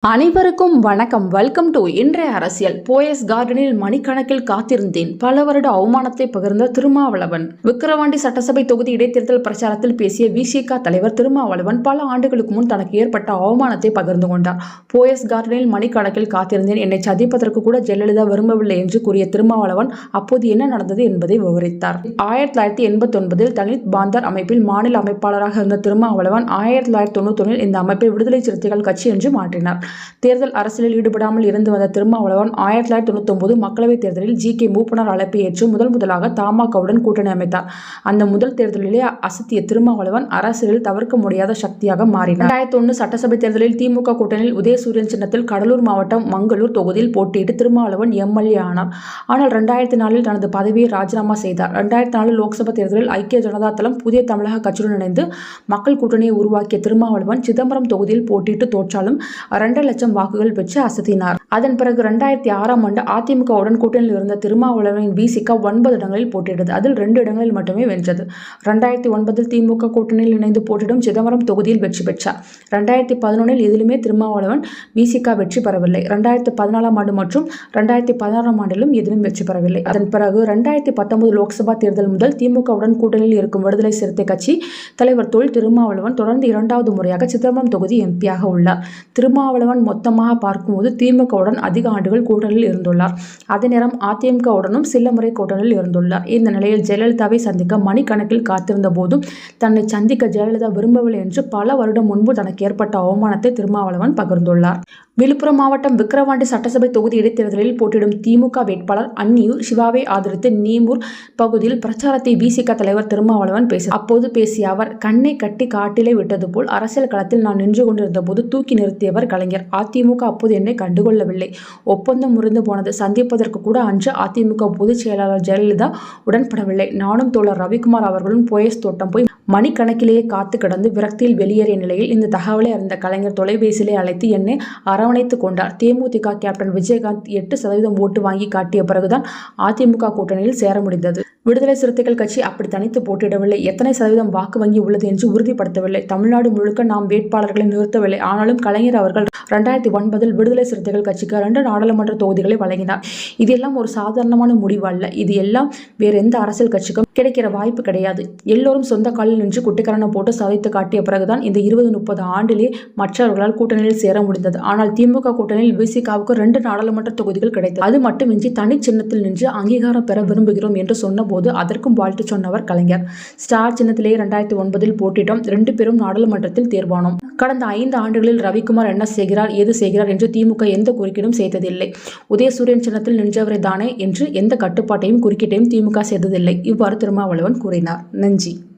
அனைவருக்கும் வணக்கம். Welcome to இன்றைய அரசியல். போயஸ் கார்டனில் மணிக்கணக்கில் காத்திருந்தேன். பல வருட அவமானத்தை பகிர்ந்த திருமாவளவன். விக்கிரவாண்டி சட்டசபை தொகுதி இடைத்தேர்தல் பிரச்சாரத்தில் பேசிய விசிக தலைவர் திருமாவளவன் பல ஆண்டுகளுக்கு முன் தனக்கு ஏற்பட்ட அவமானத்தை பகிர்ந்து கொண்டார். போயஸ் கார்டனில் மணிக்கணக்கில் காத்திருந்தேன். என்னை சந்திப்பதற்கு கூட ஜெயலலிதா விரும்பவில்லை என்று கூறிய திருமாவளவன் அப்போது என்ன நடந்தது என்பதை விவரித்தார். 1989 தலித் பாந்தர் அமைப்பில் மாநில அமைப்பாளராக இருந்த திருமாவளவன் 1991 இந்த அமைப்பை விடுதலை சிறுத்தைகள் கட்சி என்று மாற்றினார். தேர்தல் அரசியலில் ஈடுபடாமல் இருந்து வந்த திருமாவளவன் 1999 மக்களவைத் தேர்தலில் ஜி.கே. மூப்பனார் அழைப்பை ஏற்று முதலாக தமாகவுடன் கூட்டணி அமைத்தார். அந்த முதல் தேர்தலிலே அசத்திய திருமாவளவன் அரசியலில் தவிர்க்க முடியாத சக்தியாக மாறினார். 2001 சட்டசபை தேர்தலில் திமுக கூட்டணியில் உதயசூரியன் சின்னத்தில் கடலூர் மாவட்டம் மங்களூர் தொகுதியில் போட்டியிட்டு திருமாவளவன் எம்.எல்.ஏ. ஆனார். ஆனால் 2004 தனது பதவியை ராஜினாமா செய்தார். 2004 லோக்சபா தேர்தலில் ஐக்கிய ஜனதா தளம் புதிய தமிழக கட்சியுடன் இணைந்து மக்கள் கூட்டணியை உருவாக்கிய திருமாவளவன் சிதம்பரம் தொகுதியில் போட்டியிட்டு தோற்றாலும் 2 லட்சம் வாக்குகள் பெற்று அசத்தினார். அதன் பிறகு 2006 அதிமுகவுடன் கூட்டணியில் இருந்த திருமாவளவனின் விசிக 9 இடங்களில் போட்டியிட்டது. அதில் 2 இடங்களில் மட்டுமே வென்றது. 2009 திமுக கூட்டணியில் இணைந்து போட்டியிடும் சிதம்பரம் தொகுதியில் வெற்றி பெற்றார். 2011 இதிலுமே திருமாவளவன் விசிக வெற்றி பெறவில்லை. 2014 மற்றும் 2016 எதிலும் வெற்றி பெறவில்லை. அதன் பிறகு 2019 லோக்சபா தேர்தல் முதல் திமுகவுடன் கூட்டணியில் இருக்கும் விடுதலை சிறுத்தை கட்சி தலைவர் தொல் திருமாவளவன் தொடர்ந்து 2வது முறையாக சிதம்பரம் தொகுதி எம்பியாக உள்ளார். திருமாவளவன் மொத்தமாக பார்க்கும்போது திமுகவுடன் அதிக ஆண்டுகள் கூட்டணியில் இருந்துள்ளார். அதே நேரம் அதிமுகவுடனும் சில முறை கூட்டணியில் இருந்துள்ளார். இந்த நிலையில் ஜெயலலிதாவை சந்திக்க மணிக்கணக்கில் காத்திருந்த போதும் தன்னை சந்திக்க ஜெயலலிதா விரும்பவில்லை என்று பல வருடம் முன்பு தனக்கு ஏற்பட்ட அவமானத்தை திருமாவளவன் பகிர்ந்துள்ளார். விழுப்புரம் மாவட்டம் விக்கிரவாண்டி சட்டசபை தொகுதி இடைத்தேர்தலில் போட்டியிடும் திமுக வேட்பாளர் அன்னியூர் சிவாவை ஆதரித்து நீமூர் பகுதியில் பிரச்சாரத்தை விசிக தலைவர் திருமாவளவன் அப்போது பேசிய அவர், கண்ணை கட்டி காட்டிலே விட்டது போல் அரசியல் களத்தில் நான் நின்று கொண்டிருந்த போது தூக்கி நிறுத்தியவர் கலைஞர். அதிமுக அப்போது என்னை கண்டுகொள்ளவில்லை. ஒப்பந்தம் முறிந்து போனது. சந்திப்பதற்கு கூட அன்று அதிமுக பொதுச் செயலாளர் ஜெயலலிதா உடன்படவில்லை. நானும் தோழர் ரவிக்குமார் அவர்களும் போயஸ் தோட்டம் போய் மணிக்கணக்கிலேயே காத்து கிடந்து விரக்தியில் வெளியேறிய நிலையில் இந்த தகவலை அறிந்த கலைஞர் தொலைபேசியிலே அழைத்து என்னை அரவணைத்துக் கொண்டார். தேமுதிக கேப்டன் விஜயகாந்த் 8% ஓட்டு வாங்கி காட்டிய பிறகுதான் அதிமுக கூட்டணியில் சேர முடிந்தது. விடுதலை சிறுத்தைகள் கட்சி அப்படி தனித்து போட்டியிடவில்லை. எத்தனை சதவீதம் வாக்கு வங்கி உள்ளது என்று உறுதிப்படுத்தவில்லை. தமிழ்நாடு முழுக்க நாம் வேட்பாளர்களை நிறுத்தவில்லை. ஆனாலும் கலைஞர் அவர்கள் 2009 விடுதலை சிறுத்தைகள் கட்சிக்கு 2 நாடாளுமன்ற தொகுதிகளை வழங்கினார். இது எல்லாம் ஒரு சாதாரணமான முடிவு அல்ல. இது எல்லாம் வேற எந்த அரசியல் கட்சிக்கும் கிடைக்கிற வாய்ப்பு கிடையாது. எல்லோரும் சொந்த காலில் நின்று குட்டிக்கரணை போட்டு சாதித்து காட்டிய பிறகுதான் இந்த 20-30 ஆண்டிலே மற்றவர்களால் கூட்டணியில் சேர முடிந்தது. ஆனால் திமுக கூட்டணியில் விசிகாவுக்கு 2 நாடாளுமன்ற தொகுதிகள் கிடைத்தது. அது மட்டுமின்றி தனி சின்னத்தில் நின்று அங்கீகாரம் பெற விரும்புகிறோம் என்று சொன்னபோது அதற்கும் வாழ்த்து சொன்னவர் கலைஞர். ஸ்டார் சின்னத்திலே 2009 போட்டியிட்டோம். 2 பேரும் நாடாளுமன்றத்தில் தேர்வானோம். கடந்த 5 ஆண்டுகளில் ரவிக்குமார் என்ன செய்கிறார், ஏது செய்கிறார் என்று திமுக எந்த குறுக்கீடும் செய்ததில்லை. உதயசூரியன் சின்னத்தில் நின்றவரை தானே என்று எந்த கட்டுப்பாட்டையும் குறுக்கீட்டையும் திமுக செய்ததில்லை. இவ்வாறு திருமாவளவன் கூறினார். நன்றி.